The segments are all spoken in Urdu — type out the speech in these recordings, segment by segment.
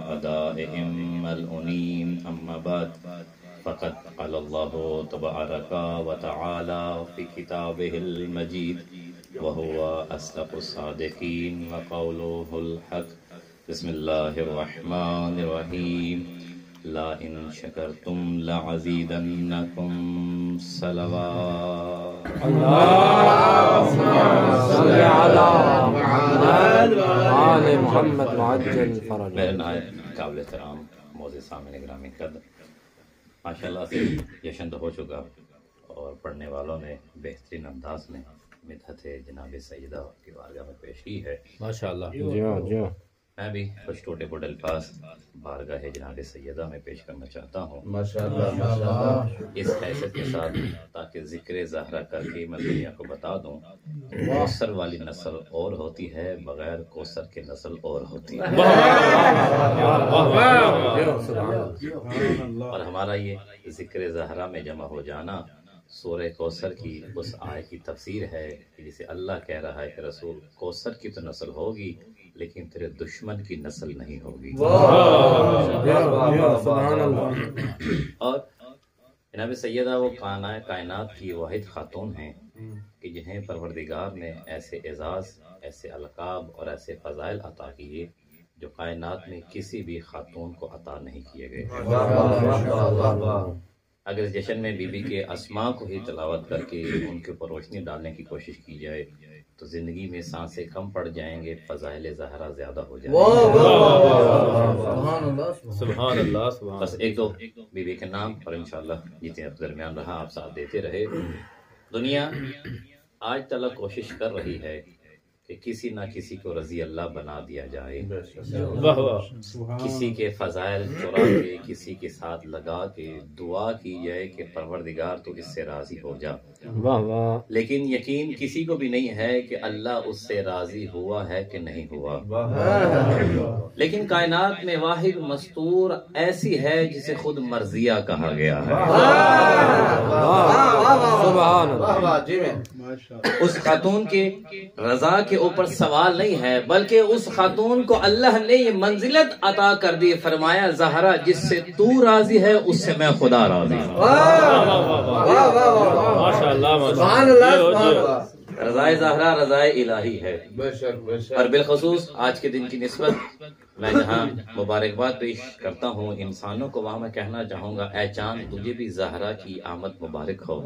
أدائهم الأنيم أما بعد فقد قال الله تبارك وتعالى في كتابه المجيد وهو أصدق الصادقين وقوله الحق بسم الله الرحمن الرحيم لئن شكرتم لأزيدنكم صلوات اللهم صل على محمد وآل محمد وعجل فرجا. میرے نائب قابل احترام معزز سامعین گرامی قدر، ماشاءاللہ سے جشن ہو چکا اور پڑھنے والوں نے بہترین انداز میں مدحت جناب سیدہ کی بارگاہ میں پیش کی ہے ماشاءاللہ. جی ہاں میں بھی کچھ ٹوٹے پھوٹے الفاظ بارگاہ جناب سیدہ میں پیش کرنا چاہتا ہوں ماشاءاللہ اس حیثیت کے ساتھ تاکہ ذکر زہرا کر کے میں دنیا کو بتا دوں کوثر والی نسل اور ہوتی ہے، بغیر کوثر کے نسل اور ہوتی ہے. اور ہمارا یہ ذکر زہرا میں جمع ہو جانا سورہ کوثر کی اس آیت کی تفسیر ہے کہ جسے اللہ کہہ رہا ہے کہ رسول کوثر کی تو نسل ہوگی لیکن تیرے دشمن کی نسل نہیں ہوگی. اور جناب سیدہ وہ کائنات کی واحد خاتون ہیں کہ جنہیں پروردگار نے ایسے اعزاز، ایسے القاب اور ایسے فضائل عطا کیے جو کائنات میں کسی بھی خاتون کو عطا نہیں کیے گئے. اگر اس جشن میں بی بی کے اسماء کو ہی تلاوت کر کے ان کے اوپر روشنی ڈالنے کی کوشش کی جائے تو زندگی میں سانسیں کم پڑ جائیں گے، فضائل زہرا زیادہ ہو جائیں گے. سبحان اللہ. بس ایک دو بی بی کے نام اور انشاءاللہ جتنے درمیان رہا آپ ساتھ دیتے رہے. دنیا آج تلک کوشش کر رہی ہے کہ کسی نہ کسی کو رضی اللہ بنا دیا جائے، کسی کے فضائل چرا کے کسی کے ساتھ لگا کے دعا کی جائے کہ پروردگار تو اس سے راضی ہو جا. لیکن یقین کسی کو بھی نہیں ہے کہ اللہ اس سے راضی ہوا ہے کہ نہیں ہوا. لیکن کائنات میں واحد مستور ایسی ہے جسے خود مرضیہ کہا گیا ہے. اس خاتون کے رضا کے اوپر سوال نہیں ہے، بلکہ اس خاتون کو اللہ نے یہ منزلت عطا کر دی. فرمایا زہرا جس سے تو راضی ہے اس سے میں خدا راضی ہوں. رضائے زہرا رضائے الہی ہے. اور بالخصوص آج کے دن کی نسبت میں جہاں مبارکباد پیش کرتا ہوں انسانوں کو، وہاں میں کہنا چاہوں گا اے چاند تجھے بھی زہرا کی آمد مبارک ہو،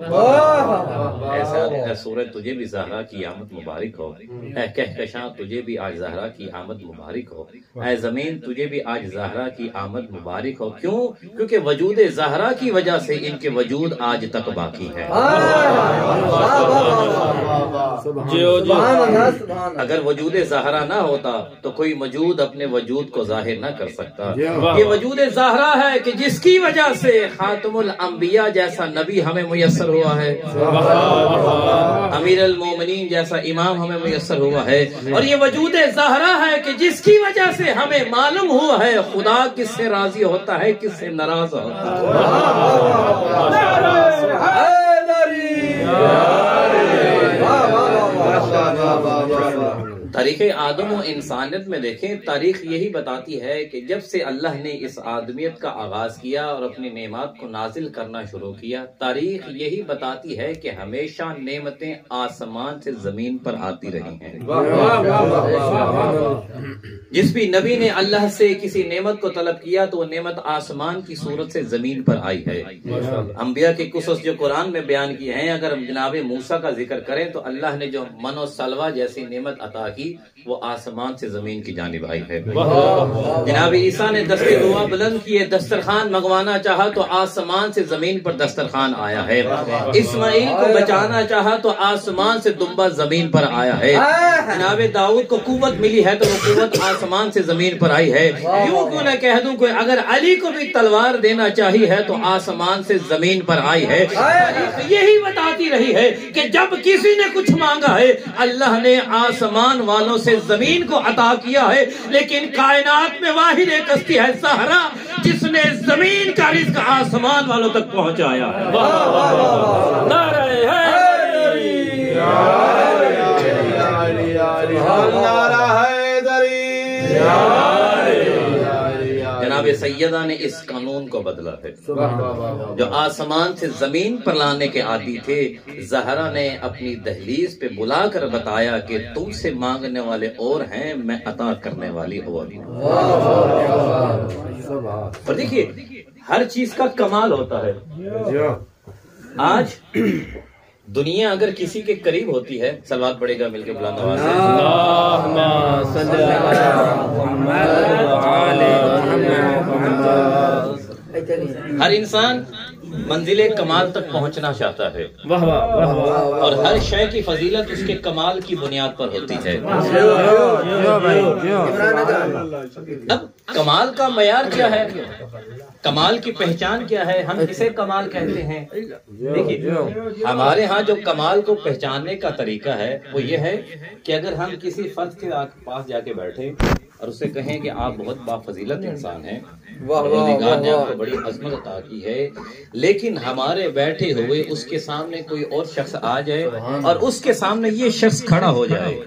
اے سورج تجھے بھی زہرا کی آمد مبارک ہو، اے کہکشاں تجھے بھی آج زہرا کی آمد مبارک ہو، اے زمین تجھے بھی آج زہرا کی آمد مبارک ہو. کیوں؟ کیونکہ وجود زہرا کی وجہ سے ان کے وجود آج تک باقی ہے. اگر وجود زہرا نہ ہوتا تو کوئی موجود اپنے وجود کو ظاہر نہ کر سکتا. یہ وجود زہرا ہے کہ جس کی وجہ سے خاتم الانبیاء جیسا نبی ہمیں میسر ہوا ہے، امیر المومنین جیسا امام ہمیں میسر ہوا ہے. اور یہ وجود زہرا ہے کہ جس کی وجہ سے ہمیں معلوم ہوا ہے خدا کس سے راضی ہوتا ہے، کس سے ناراض ہوتا ہے. تاریخ آدم و انسانیت میں دیکھیں، تاریخ یہی بتاتی ہے کہ جب سے اللہ نے اس آدمیت کا آغاز کیا اور اپنی نعمات کو نازل کرنا شروع کیا، تاریخ یہی بتاتی ہے کہ ہمیشہ نعمتیں آسمان سے زمین پر آتی رہی ہیں. جس بھی نبی نے اللہ سے کسی نعمت کو طلب کیا تو وہ نعمت آسمان کی صورت سے زمین پر آئی ہے. انبیاء کے قصص جو قرآن میں بیان کیے ہیں، اگر ہم جناب موسیٰ کا ذکر کریں تو اللہ نے جو من و سلوہ جیسی نعمت عطا کی وہ آسمان سے زمین کی جانب آئی ہے. جناب عیسیٰ نے دست دعا بلند کیے، دسترخوان منگوانا چاہا تو آسمان سے زمین پر دسترخوان آیا ہے. اسماعیل کو بچانا چاہا تو آسمان سے دمبا زمین پر آیا ہے. جناب داؤد کو قوت ملی ہے تو وہ قوت آسمان سے زمین پر آئی ہے. یوں کیوں نہ کہہ دوں کہ اگر علی کو بھی تلوار دینا چاہی ہے تو آسمان سے زمین پر آئی ہے. یہی بتاتی رہی ہے کہ جب کسی نے کچھ مانگا ہے اللہ نے آسمان والوں سے زمین کو عطا کیا ہے. لیکن کائنات میں واحد ایک ہستی ہے زہرا جس نے زمین کا رزق آسمان والوں تک پہنچایا ہے. نعرہ حیدری، جناب سیدہ نے اس قانون کو بدلا ہے۔ جو آسمان سے زمین پر لانے کے عادی تھے، زہرا نے اپنی دہلیز پہ بلا کر بتایا کہ تم سے مانگنے والے اور ہیں، میں عطا کرنے والی ہوں۔ اور دیکھیے ہر چیز کا کمال ہوتا ہے۔ آج دنیا اگر کسی کے قریب ہوتی ہے، صلوات پڑھے گا مل کے بلند آواز سے، ہر انسان منزل کمال تک پہنچنا چاہتا ہے، اور ہر شے کی فضیلت اس کے کمال کی بنیاد پر ہوتی ہے۔ اب کمال کا معیار کیا ہے، کمال کی پہچان کیا ہے، ہم کسے کمال کہتے ہیں؟ دیکھیے ہمارے ہاں جو کمال کو پہچاننے کا طریقہ ہے وہ یہ ہے کہ اگر ہم کسی فرد کے پاس جا کے بیٹھے اور اسے کہیں کہ آپ بہت بافضیلت انسان ہیں، پروردگار نے آپ کو بڑی عظمت عطا کی ہے، لیکن ہمارے بیٹھے ہوئے اس کے سامنے کوئی اور شخص آ جائے اور اس کے سامنے یہ شخص کھڑا ہو جائے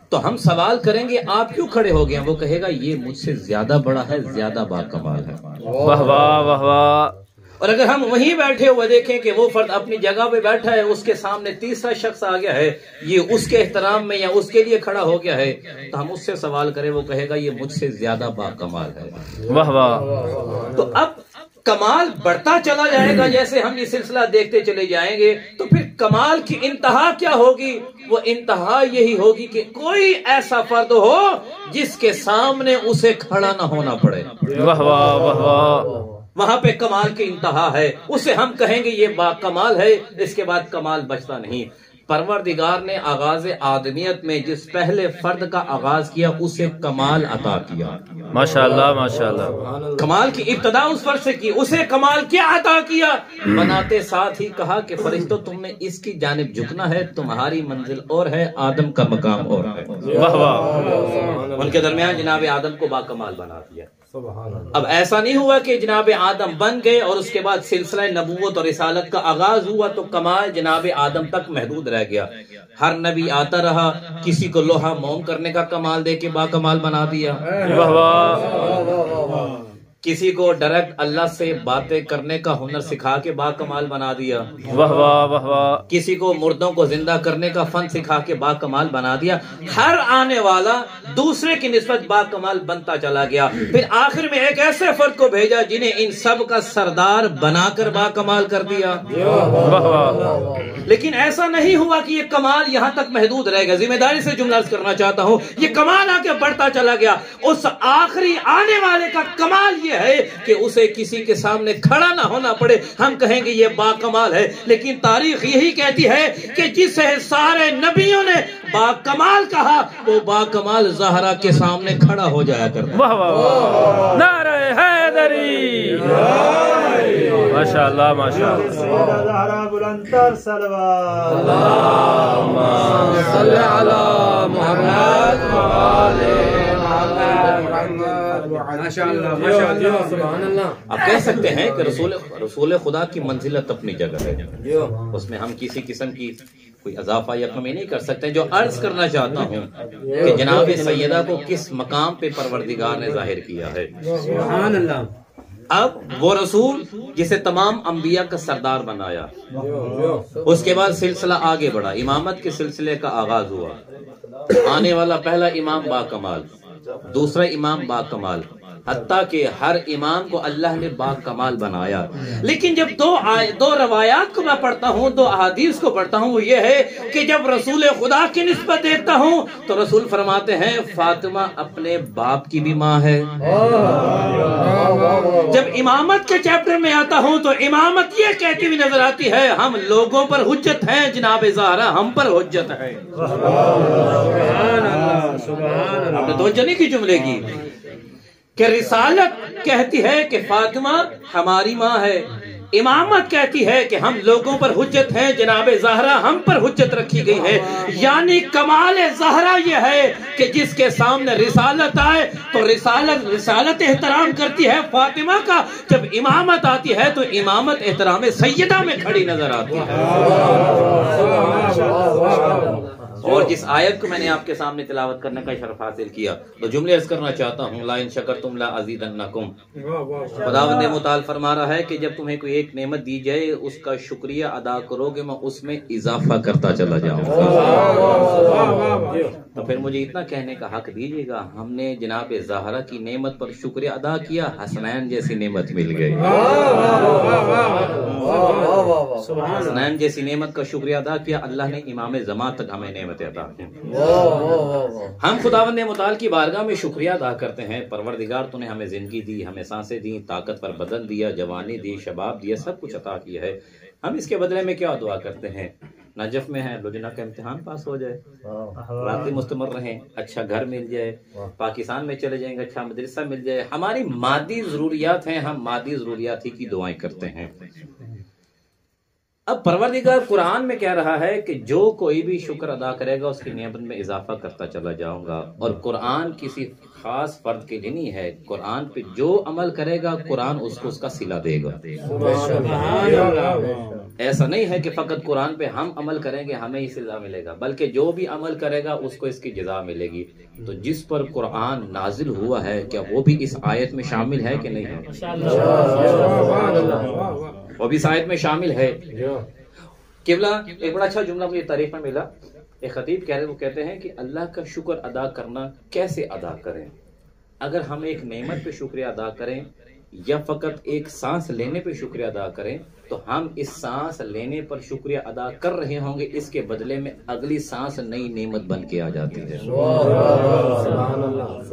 تو ہم سوال کریں گے آپ کیوں کھڑے ہو گئے؟ وہ کہے گا یہ مجھ سے زیادہ بڑا ہے، زیادہ باکمال ہے۔ واہ واہ واہ واہ۔ اور اگر ہم وہیں بیٹھے ہوئے دیکھیں کہ وہ فرد اپنی جگہ پہ بیٹھا ہے، اس کے سامنے تیسرا شخص آ گیا ہے، یہ اس کے احترام میں یا اس کے لیے کھڑا ہو گیا ہے، تو ہم اس سے سوال کریں، وہ کہے گا یہ مجھ سے زیادہ باکمال ہے۔ واہ واہ۔ تو اب کمال بڑھتا چلا جائے گا، جیسے ہم یہ سلسلہ دیکھتے چلے جائیں گے تو پھر کمال کی انتہا کیا ہوگی؟ وہ انتہا یہی ہوگی کہ کوئی ایسا فرد ہو جس کے سامنے اسے کھڑا نہ ہونا پڑے۔ واہ واہ واہ واہ۔ وہاں پہ کمال کی انتہا ہے، اسے ہم کہیں گے یہ باکمال ہے، اس کے بعد کمال بچتا نہیں۔ پروردگار نے آغاز آدمیت میں جس پہلے فرد کا آغاز کیا اسے کمال عطا کیا۔ ماشاءاللہ ماشاءاللہ۔ کمال کی ابتدا اس فرد سے کی، اسے کمال کیا عطا کیا؟ بناتے ساتھ ہی کہا کہ فرشتوں تم نے اس کی جانب جھکنا ہے، تمہاری منزل اور ہے، آدم کا مقام اور ہے۔ واہ واہ۔ ان کے درمیان جناب آدم کو باکمال بنا دیا۔ اب ایسا نہیں ہوا کہ جناب آدم بن گئے اور اس کے بعد سلسلہ نبوت اور رسالت کا آغاز ہوا تو کمال جناب آدم تک محدود رہ گیا۔ ہر نبی آتا رہا، کسی کو لوہا موم کرنے کا کمال دے کے باکمال بنا دیا، واہ واہ۔ کسی کو ڈائریکٹ اللہ سے باتیں کرنے کا ہنر سکھا کے باکمال بنا دیا، واہ واہ واہ واہ۔ کسی کو مردوں کو زندہ کرنے کا فن سکھا کے باکمال بنا دیا۔ ہر آنے والا دوسرے کی نسبت باکمال بنتا چلا گیا، پھر آخر میں ایک ایسے فرد کو بھیجا جنہیں ان سب کا سردار بنا کر باکمال کر دیا۔ واہ واہ۔ لیکن ایسا نہیں ہوا کہ یہ کمال یہاں تک محدود رہ گیا۔ ذمہ داری سے جملہ کرنا چاہتا ہوں، یہ کمال آگے بڑھتا چلا گیا۔ اس آخری آنے والے کا کمال یہ ہے کہ اسے کسی کے سامنے کھڑا نہ ہونا پڑے، ہم کہیں گے یہ باکمال ہے۔ لیکن تاریخ یہی کہتی ہے کہ جسے سارے نبیوں نے باکمال کہا وہ باکمال زہرا کے سامنے کھڑا ہو جایا کرتا۔ واہ واہ واہ۔ نعرہ حیدری۔ ماشاءاللہ ماشاءاللہ۔ زہرا بلندتر صلوات۔ اللہم صل علی محمد و آل آپ کہہ سکتے ہیں کہ رسول خدا کی منزلت اپنی جگہ ہے، اس میں ہم کسی قسم کی کوئی اضافہ یا کمی نہیں کر سکتے۔ جو عرض کرنا چاہتا ہوں کہ جناب سیدہ کو کس مقام پہ پروردگار نے ظاہر کیا ہے۔ سبحان اللہ۔ اب وہ رسول جسے تمام انبیاء کا سردار بنایا، اس کے بعد سلسلہ آگے بڑھا، امامت کے سلسلے کا آغاز ہوا۔ آنے والا پہلا امام باکمال، دوسرا امام باکمال، حتیٰ کہ ہر امام کو اللہ نے باکمال بنایا۔ لیکن جب دو روایات کو میں پڑھتا ہوں، دو احادیث کو پڑھتا ہوں، وہ یہ ہے کہ جب رسول خدا کی نسبت دیکھتا ہوں تو رسول فرماتے ہیں فاطمہ اپنے باپ کی بھی ماں ہے۔ جب امامت کے چیپٹر میں آتا ہوں تو امامت یہ کہتی ہوئی نظر آتی ہے ہم لوگوں پر حجت ہیں، جناب زہرا ہم پر حجت ہے۔ آپ نے توجہ نہیں کی جملے کی کہ رسالت کہتی ہے کہ فاطمہ ہماری ماں ہے، امامت کہتی ہے کہ ہم لوگوں پر حجت ہیں، جناب زہرا ہم پر حجت رکھی گئی ہے۔ یعنی کمال زہرا یہ ہے کہ جس کے سامنے رسالت آئے تو رسالت احترام کرتی ہے فاطمہ کا، جب امامت آتی ہے تو امامت احترام سیدہ میں کھڑی نظر آتی ہے۔ اور جس آیت کو میں نے آپ کے سامنے تلاوت کرنے کا شرف حاصل کیا تو جملے عرض کرنا چاہتا ہوں، لا ان شکرتم لا ازیدنکم۔ خداوند متعال فرما رہا ہے کہ جب تمہیں کوئی ایک نعمت دی جائے اس کا شکریہ ادا کرو گے، میں اس میں اضافہ کرتا چلا جاؤں گا۔ تو پھر مجھے اتنا کہنے کا حق دیجیے گا، ہم نے جناب زہرا کی نعمت پر شکریہ ادا کیا، حسنین جیسی نعمت مل گئی۔ حسنین جیسی نعمت کا شکریہ ادا کیا، اللہ نے امام زمان تک ہمیں نعمت عطا کی۔ ہم خداوند متعال کی بارگاہ میں شکریہ ادا کرتے ہیں، پروردگار تو نے ہمیں زندگی دی، ہمیں سانسیں دی، طاقت پر بدن دیا، جوانی دی، شباب دیا، سب کچھ عطا کیا ہے۔ ہم اس کے بدلے میں کیا دعا کرتے ہیں؟ نجف میں ہیں، لجنہ کا امتحان پاس ہو جائے، راضی مستمر رہیں، اچھا گھر مل جائے، پاکستان میں چلے جائیں گے، اچھا مدرسہ مل جائے۔ ہماری مادی ضروریات ہیں، ہم مادی ضروریات ہی کی دعائیں کرتے ہیں۔ اب پروردگار قرآن میں کہہ رہا ہے کہ جو کوئی بھی شکر ادا کرے گا اس کی نعمت میں اضافہ کرتا چلا جاؤں گا، اور قرآن کسی خاص فرد کے لیے نہیں ہے، قرآن پہ جو عمل کرے گا قرآن اس کو اس کا صلہ دے گا۔ ایسا نہیں ہے کہ فقط قرآن پہ ہم عمل کریں گے ہمیں ہی صلہ ملے گا، بلکہ جو بھی عمل کرے گا اس کو اس کی جزا ملے گی۔ تو جس پر قرآن نازل ہوا ہے کیا وہ بھی اس آیت میں شامل ہے کہ نہیں ہے؟ وہ بھی اس آیت میں شامل ہے۔ قبلہ ایک بڑا اچھا جملہ مجھے تعریف میں ملا، ایک خطیب کہہ رہے، وہ کہتے ہیں کہ اللہ کا شکر ادا کرنا کیسے ادا کریں؟ اگر ہم ایک نعمت پہ شکریہ ادا کریں یا فقط ایک سانس لینے پہ شکریہ ادا کریں تو ہم اس سانس لینے پر شکریہ ادا کر رہے ہوں گے، اس کے بدلے میں اگلی سانس نئی نعمت بن کے آ جاتی ہے۔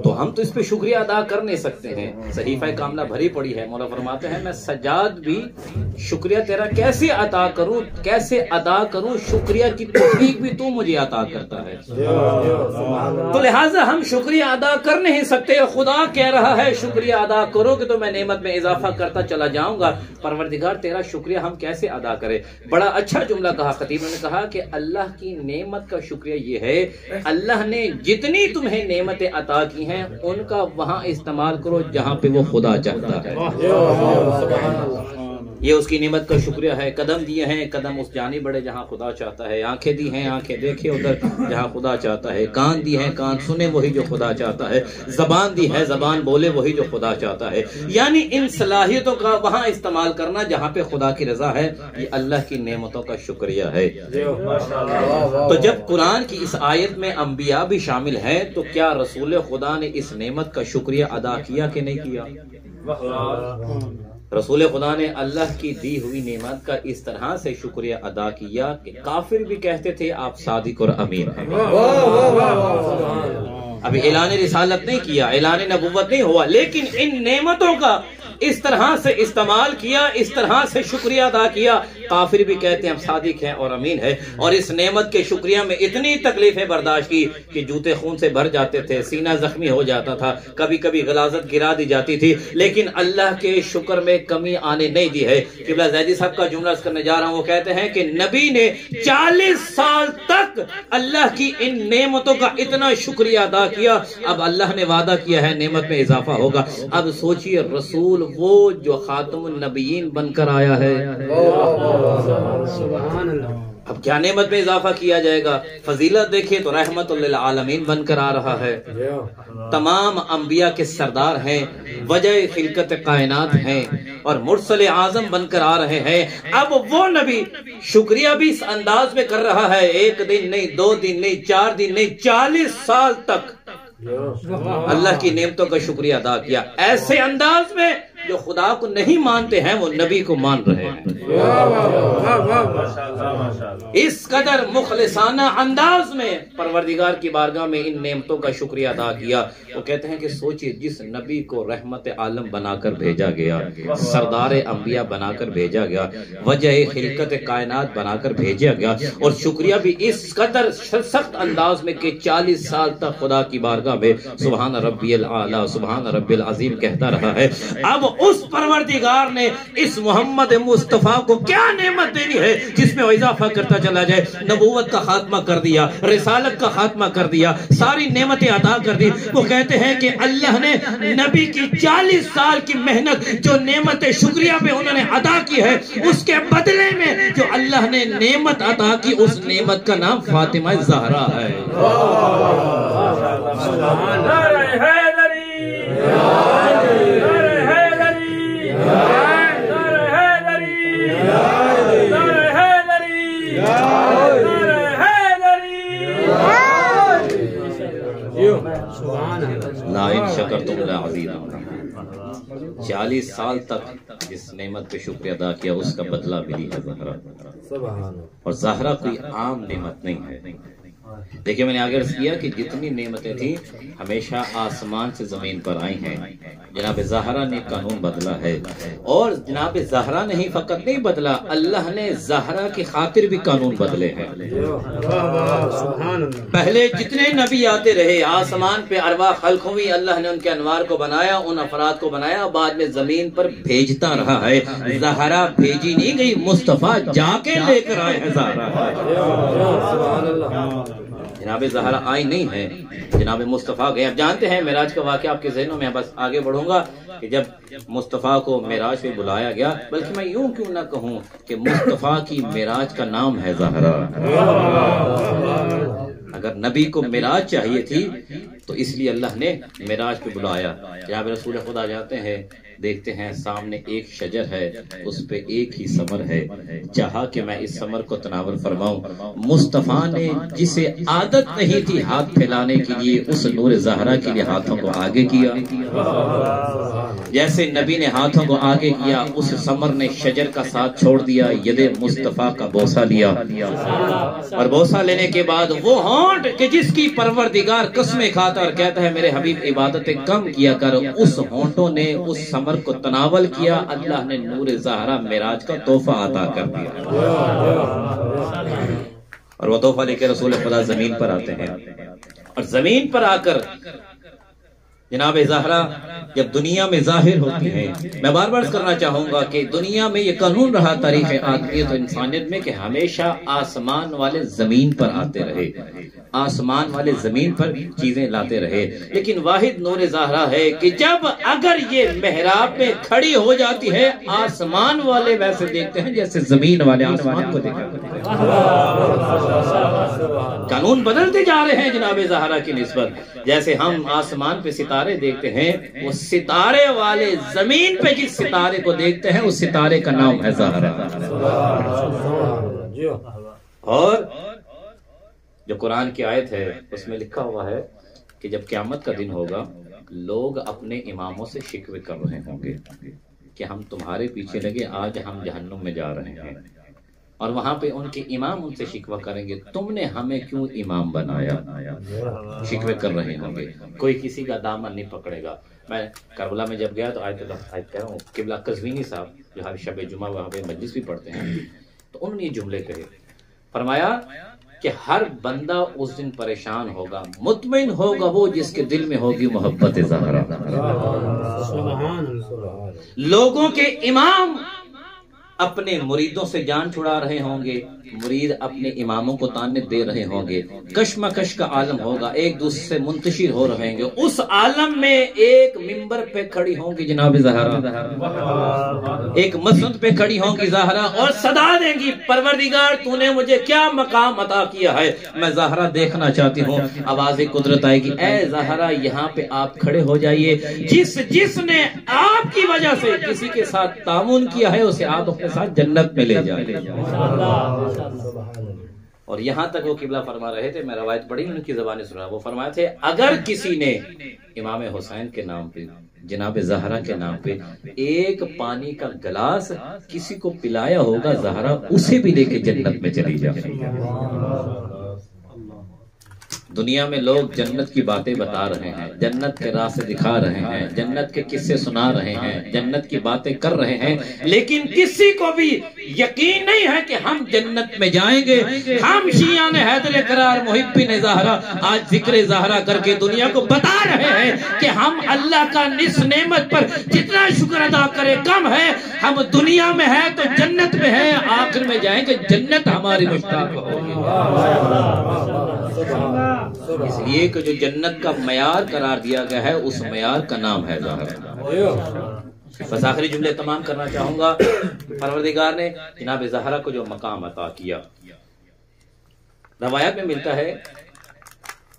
تو ہم تو اس پہ شکریہ ادا کر نہیں سکتے ہیں۔ صحیفہ کاملہ بھری پڑی ہے، مولا فرماتے ہیں میں سجاد بھی شکریہ تیرا کیسے ادا کروں، شکریہ کی توفیق بھی تو مجھے عطا کرتا ہے۔ تو لہٰذا ہم شکریہ ادا کر نہیں سکتے، خدا کہہ رہا ہے شکریہ ادا کرو گے تو میں نعمت میں اضافہ کرتا چلا جاؤں گا۔ پروردگار تیرا شکریہ ہم کیسے ادا کریں؟ بڑا اچھا جملہ کہا خطیب نے، کہا کہ اللہ کی نعمت کا شکریہ یہ ہے اللہ نے جتنی تمہیں نعمتیں عطا کی ہیں ان کا وہاں استعمال کرو جہاں پہ وہ خدا چاہتا ہے۔ یہ اس کی نعمت کا شکریہ ہے۔ قدم دیے ہیں، قدم اس جانب بڑھے جہاں خدا چاہتا ہے، آنکھیں دی ہیں، آنکھیں دیکھے ادھر جہاں خدا چاہتا ہے، کان دی ہیں، کان سنے وہی جو خدا چاہتا ہے، زبان دی ہے، زبان بولے وہی جو خدا چاہتا ہے۔ یعنی ان صلاحیتوں کا وہاں استعمال کرنا جہاں پہ خدا کی رضا ہے، یہ اللہ کی نعمتوں کا شکریہ ہے۔ تو جب قرآن کی اس آیت میں انبیاء بھی شامل ہیں تو کیا رسول خدا نے اس نعمت کا شکریہ ادا کیا کہ نہیں کیا؟ رسول خدا نے اللہ کی دی ہوئی نعمت کا اس طرح سے شکریہ ادا کیا کہ کافر بھی کہتے تھے آپ صادق اور امین ہیں۔ ابھی اعلان رسالت نہیں کیا، اعلان نبوت نہیں ہوا، لیکن ان نعمتوں کا اس طرح سے استعمال کیا، اس طرح سے شکریہ ادا کیا، کافر بھی کہتے ہیں ہم صادق ہیں اور امین ہیں۔ اور اس نعمت کے شکریہ میں اتنی تکلیفیں برداشت کی کہ جوتے خون سے بھر جاتے تھے، سینہ زخمی ہو جاتا تھا، کبھی کبھی غلاظت گرا دی جاتی تھی، لیکن اللہ کے شکر میں کمی آنے نہیں دی ہے۔ قبلہ زیدی صاحب کا جملہ کرنے جا رہا ہوں، وہ کہتے ہیں کہ نبی نے 40 سال تک اللہ کی ان نعمتوں کا اتنا شکریہ ادا کیا، اب اللہ نے وعدہ کیا ہے نعمت میں اضافہ ہوگا۔ اب سوچئے رسول وہ جو خاتم النبیین بن کر آیا ہے، اب کیا نعمت میں اضافہ کیا جائے گا؟ فضیلت دیکھیں تو رحمت للعالمین بن کر آ رہا ہے، تمام انبیاء کے سردار ہیں، وجہ خلقت کائنات ہیں، اور مرسل اعظم بن کر آ رہے ہیں۔ اب وہ نبی شکریہ بھی اس انداز میں کر رہا ہے، ایک دن نہیں، 2 دن نہیں، 4 دن نہیں، 40 سال تک اللہ کی نعمتوں کا شکریہ ادا کیا، ایسے انداز میں جو خدا کو نہیں مانتے ہیں وہ نبی کو مان رہے ہیں۔ اس قدر مخلصانہ انداز میں پروردگار کی بارگاہ میں ان نعمتوں کا شکریہ ادا کیا۔ وہ کہتے ہیں کہ سوچئے جس نبی کو رحمت عالم بنا کر بھیجا گیا، سردار انبیاء بنا کر بھیجا گیا، وجہ خلقت کائنات بنا کر بھیجا گیا، اور شکریہ بھی اس قدر سخت انداز میں کہ 40 سال تک خدا کی بارگاہ میں سبحان ربی الاعلی، سبحان ربی العظیم کہتا رہا ہے۔ اب اس پروردگار نے اس محمد مصطفیٰ کو کیا نعمت دینی ہے جس میں وہ اضافہ کرتا چلا جائے؟ نبوت کا خاتمہ کر دیا، رسالت کا خاتمہ کر دیا، ساری نعمتیں عطا کر دی۔ وہ کہتے ہیں کہ اللہ نے نبی کی 40 سال کی محنت جو نعمت شکریہ پہ انہوں نے عطا کی ہے، اس کے بدلے میں جو اللہ نے نعمت عطا کی، اس نعمت کا نام فاطمہ زہرا ہے۔ لَئِن شَكَرْتُمْ لَأَزِيدَنَّكُمْ 40 سال تک جس نعمت پہ شکر ادا کیا اس کا بدلہ ملی ہے زہرا۔ اور زہرا کوئی عام نعمت نہیں ہے۔ دیکھیں میں نے آگے عرض کیا کہ جتنی نعمتیں تھیں ہمیشہ آسمان سے زمین پر آئی ہیں۔ جناب زہرا نے قانون بدلا ہے، اور جناب زہرا نہیں فقط نہیں بدلا، اللہ نے زہرا کی خاطر بھی قانون بدلے ہیں۔ پہلے جتنے نبی آتے رہے آسمان پہ ارواح خلق ہوئی، اللہ نے ان کے انوار کو بنایا، ان افراد کو بنایا، بعد میں زمین پر بھیجتا رہا ہے۔ زہرا بھیجی نہیں گئی، مصطفیٰ جا کے لے کر آئے ہیں زہرا۔ جناب زہرا آئی نہیں ہے، جناب مصطفیٰ گئے۔ اب جانتے ہیں معراج کا واقعہ آپ کے ذہنوں میں، بس آگے بڑھوں گا کہ جب مصطفیٰ کو معراج پہ بلایا گیا، بلکہ میں یوں کیوں نہ کہوں کہ مصطفیٰ کی معراج کا نام ہے زہرا۔ اگر نبی کو معراج چاہیے تھی تو اس لیے اللہ نے معراج پہ بلایا۔ جناب رسول خدا جاتے ہیں، دیکھتے ہیں سامنے ایک شجر ہے، اس پہ ایک ہی ثمر ہے، چاہا کہ میں اس ثمر کو تناول فرماؤں۔ مصطفیٰ نے جسے عادت نہیں تھی ہاتھ پھیلانے کے لیے، اس نور زہرا کے لیے ہاتھوں کو آگے کیا۔ جیسے نبی نے ہاتھوں کو آگے کیا، اس ثمر نے شجر کا ساتھ چھوڑ دیا، ید مصطفیٰ کا بوسہ لیا، اور بوسہ لینے کے بعد وہ ہونٹ کہ جس کی پروردگار قسمیں کھاتا اور کہتا ہے میرے حبیب عبادتیں کم کیا کر، اس ہونٹوں نے اس ثمر کو تناول کیا۔ اللہ نے نور زہرا معراج کا تحفہ عطا کر دیا، اور وہ تحفہ لے کے رسول خدا زمین پر آتے ہیں، اور زمین پر آ کر جناب زہرا جب دنیا میں ظاہر ہوتی ہیں، میں بار بار کرنا چاہوں گا کہ دنیا میں یہ قانون رہا تاریخ آدمیت و انسانیت میں کہ ہمیشہ آسمان والے زمین پر آتے رہے، آسمان والے زمین پر چیزیں لاتے رہے، لیکن واحد نور زہرا ہے کہ جب اگر یہ محراب میں کھڑی ہو جاتی ہے، آسمان والے ویسے دیکھتے ہیں جیسے زمین والے آسمان کو دیکھا۔ قانون بدلتے جا رہے ہیں جناب زہرا کی نسبت۔ جیسے ہم آسمان پہ ستارے دیکھتے ہیں، وہ ستارے والے زمین پہ جس ستارے کو دیکھتے ہیں اس ستارے کا نام ہے زہرا۔ اور جو قرآن کی آیت ہے اس میں لکھا ہوا ہے کہ جب قیامت کا دن ہوگا، لوگ اپنے اماموں سے شکوے کر رہے ہوں گے کہ ہم تمہارے پیچھے لگے، آج ہم جہنم میں جا رہے ہیں، اور وہاں پہ ان کے امام ان سے شکوہ کریں گے تم نے ہمیں کیوں امام بنایا۔ شکوے کر رہے ہوں گے، کوئی کسی کا دامن نہیں پکڑے گا۔ میں کربلا میں جب گیا تو آیت کہہ رہا ہوں، قبلہ قزوینی صاحب جو ہر شب جمعہ وہاں پہ مجلس بھی پڑھتے ہیں، تو انہوں نے یہ جملے کہے، فرمایا کہ ہر بندہ اس دن پریشان ہوگا، مطمئن ہوگا وہ جس کے دل میں ہوگی محبت زہرا۔ لوگوں کے امام اپنے مریدوں سے جان چھڑا رہے ہوں گے، مرید اپنے اماموں کو تانے دے رہے ہوں گے، کشمکش کا عالم ہوگا، ایک دوسرے سے منتشر ہو رہے ہوں گے۔ اس عالم میں ایک ممبر پہ کھڑی ہوں گی جناب زہرا، ایک مسجد پہ کھڑی ہوں گی زہرا، اور صدا دیں گی پروردگار تو نے مجھے کیا مقام عطا کیا ہے، میں زہرا دیکھنا چاہتی ہوں۔ آواز قدرت آئے گی، اے زہرا یہاں پہ آپ کھڑے ہو جائیے، جس نے آپ کی وجہ سے کسی کے ساتھ تعاون کیا ہے اسے آپ اپنے ساتھ جنت میں لے جائیں۔ اور یہاں تک وہ قبلہ فرما رہے تھے، میں روایت پڑھی ان کی زبان سنا، وہ فرمایا تھے اگر کسی نے امام حسین کے نام پہ، جناب زہرا کے نام پہ ایک پانی کا گلاس کسی کو پلایا ہوگا، زہرا اسے بھی لے کے جنت میں چلی جائے۔ دنیا میں لوگ جنت کی باتیں بتا رہے ہیں، جنت کے راستے دکھا رہے ہیں، جنت کے قصے سنا رہے ہیں، جنت کی باتیں کر رہے ہیں، لیکن کسی کو بھی یقین نہیں ہے کہ ہم جنت میں جائیں گے۔ ہم شیعان حیدر قرار محبین زہرا آج ذکر زہرا کر کے دنیا کو بتا رہے ہیں کہ ہم اللہ کا اس نعمت پر جتنا شکر ادا کرے کم ہے۔ ہم دنیا میں ہیں تو جنت میں ہیں، آخر میں جائیں گے جنت ہماری مشتاق ہوگی۔ اس لیے کہ جو جنت کا معیار قرار دیا گیا ہے اس معیار کا نام ہے زہرا۔ بس آخری جملے تمام کرنا چاہوں گا۔ پروردگار نے جناب زہرا کو جو مقام عطا کیا، روایات میں ملتا ہے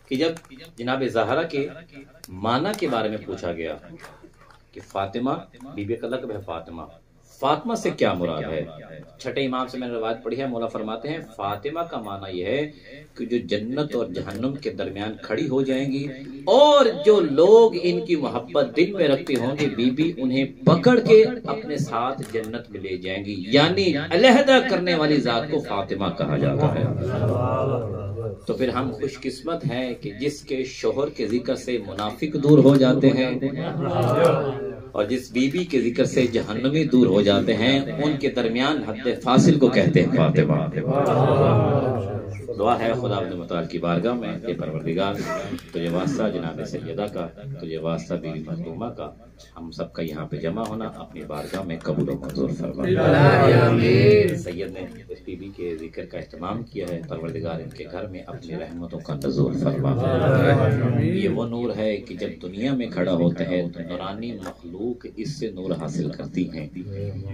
کہ جب جناب زہرا کے معنی کے بارے میں پوچھا گیا کہ فاطمہ، بی بی کا لقب ہے فاطمہ، فاطمہ سے کیا مراد ہے؟ چھٹے امام سے میں نے روایت پڑھی ہے، مولا فرماتے ہیں فاطمہ کا معنی یہ ہے کہ جو جنت اور جہنم کے درمیان کھڑی ہو جائیں گی اور جو لوگ ان کی محبت دل میں رکھتے ہوں گے، بی بی انہیں پکڑ کے اپنے ساتھ جنت میں لے جائیں گی، یعنی علیحدہ کرنے والی ذات کو فاطمہ کہا جاتا ہے۔ تو پھر ہم خوش قسمت ہیں کہ جس کے شوہر کے ذکر سے منافق دور ہو جاتے ہیں اور جس بی بی کے ذکر سے جہنمی دور ہو جاتے ہیں، ان کے درمیان حد فاصل کو کہتے ہیں فاطمہ۔ دعا ہے خدا متعال کی بارگاہ میں کہ پروردگار تجھے واسطہ جناب سیدہ کا، تجھے واسطہ بی بی مخدومہ کا، ہم سب کا یہاں پہ جمع ہونا اپنی بارگاہ میں قبول و منظور فرما۔ سید نے اس بی بی کے ذکر کا اہتمام کیا ہے، پروردگار ان کے گھر میں اپنی رحمتوں کا نزول فرما۔ یہ وہ نور ہے کہ جب دنیا میں کھڑا ہوتا ہے تو نورانی مخلوق اس سے نور حاصل کرتی ہیں۔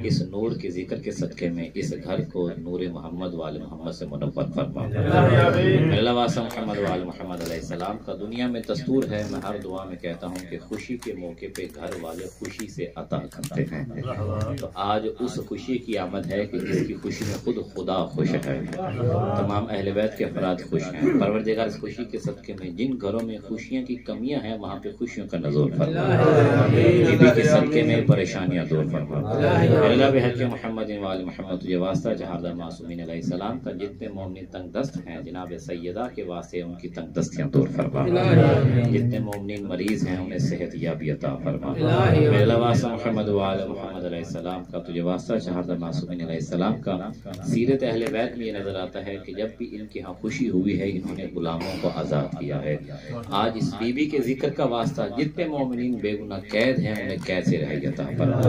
اس نور کے ذکر کے صدقے میں اس گھر کو نور محمد وآل محمد سے منور فرما۔ اللہ واسع محمد وآل محمد علیہ السلام کا دنیا میں دستور ہے، میں ہر دعا میں کہتا ہوں کہ خوشی کے موقع پہ گھر والے خوشی سے عطا کرتے ہیں، تو آج اس خوشی کی آمد ہے کہ جس کی خوشی میں خود خدا خوش ہے، تمام اہل بیت کے افراد خوش ہیں۔ پروردگار اس خوشی کے صدقے میں جن گھروں میں خوشیاں کی کمیاں ہیں وہاں پہ خوشیوں کا نزول فرما، بی بی کے صدقے میں پریشانیاں دور فرما۔ اللہ بحق محمد وآل محمد تجھے واسطہ جہاں معصومین علیہ السلام کا جتنے مومنین تنگ دست ہیں جناب سیدہ کے واسطے ان کی تنگ دستیاں دور فرما، جتنے مومنین مریض ہیں انہیں صحت یابی عطا فرما۔ میرے اللہ واسطہ محمد وآل محمد علیہ السلام کا تجھے واسطہ شہادت معصومین علیہ السلام کا سیرت اہل بیت میں یہ نظر آتا ہے کہ جب بھی ان کے ہاں خوشی ہوئی ہے انہوں نے غلاموں کو آزاد کیا ہے۔ آج اس بی بی کے ذکر کا واسطہ جتنے مومنین بے گناہ قید ہیں انہیں قید سے رہائی عطا فرما،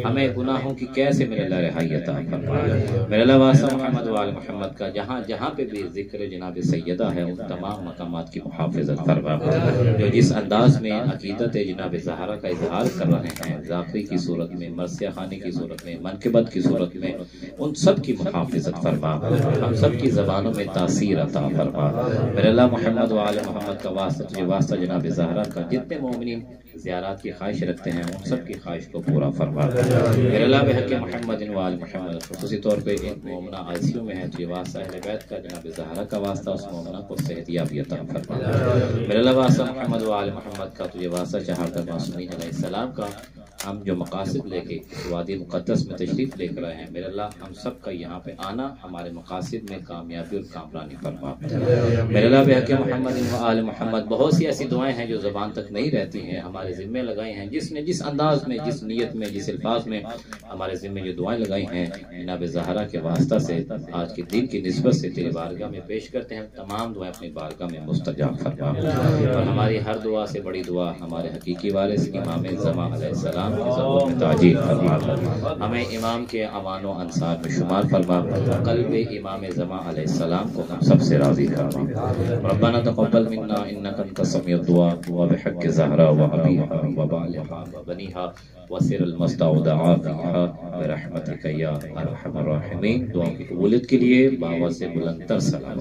ہمیں گناہوں کی قید سے میرے اللہ رہائی عطا فرما۔ میرے اللہ واسطہ محمد وآل محمد کا جہاں جہاں پہ بھی ذکر جناب سیدہ ہے ان تمام مقامات کی محافظت فرما، جو جس انداز میں عقیدت جناب زہرا کا اظہار کر رہے ہیں، ذاکری کی صورت میں، مرثیہ خانی کی صورت میں، منقبت کی صورت میں، ان سب کی محافظت فرما، ہم سب کی زبانوں میں تاثیر عطا فرما۔ میرے اللہ محمد وآل محمد کا واسطہ تجھے واسطہ جناب زہرا کا جتنے مومنین زیارات کی خواہش رکھتے ہیں ان سب کی خواہش کو پورا فرما۔ میرے اللہ بحق محمد وآل محمد خصوصی طور پہ ایک مومنہ آئیسیو میں ہے، تجھے واسطہ اہل بیت کا جناب زہرا کا واسطہ اس مومنہ کو صحت یابی عطا فرما۔ میرے اللہ واسطہ محمد وآل محمد کا تجھے واسطہ چہارتہ معصومین علیہ السلام کا ہم جو مقاصد لے کے اس وادی مقدس میں تشریف لے کر آئے ہیں، میرے اللہ ہم سب کا یہاں پہ آنا ہمارے مقاصد میں کامیابی اور کامرانی فرما۔ میرے اللہ بحق محمد وآل محمد بہت سی ایسی دعائیں ہیں جو زبان تک نہیں رہتی ہیں، ہمارے ذمے لگائی ہیں، جس نے جس انداز میں، جس نیت میں، جس الفاظ میں ہمارے ذمے جو دعائیں لگائی ہیں جناب زہرا کے واسطہ سے آج کے دن کی نسبت سے تیرے بارگاہ میں پیش کرتے ہیں، تمام دعائیں اپنی بارگاہ میں مستجاب فرما، اور ہماری ہر دعا سے بڑی دعا ہمارے حقیقی وارث امام زمان علیہ السلام کی ظہور میں تعجیل فرما، ہمیں امام کے امان و انصار میں شمار فرما، قلب امام زمان علیہ السلام کو ہم سب سے راضی فرما۔ ربنا تقبل منا انک انت السمیع الدعاء وبحق زہرا وحبیبہ وبالغا وبنیہا وسر المستودعا فیہا برحمتک یا ارحم الراحمین۔ دعا کی قبولیت کے لیے باوا سے بلند تر سلام۔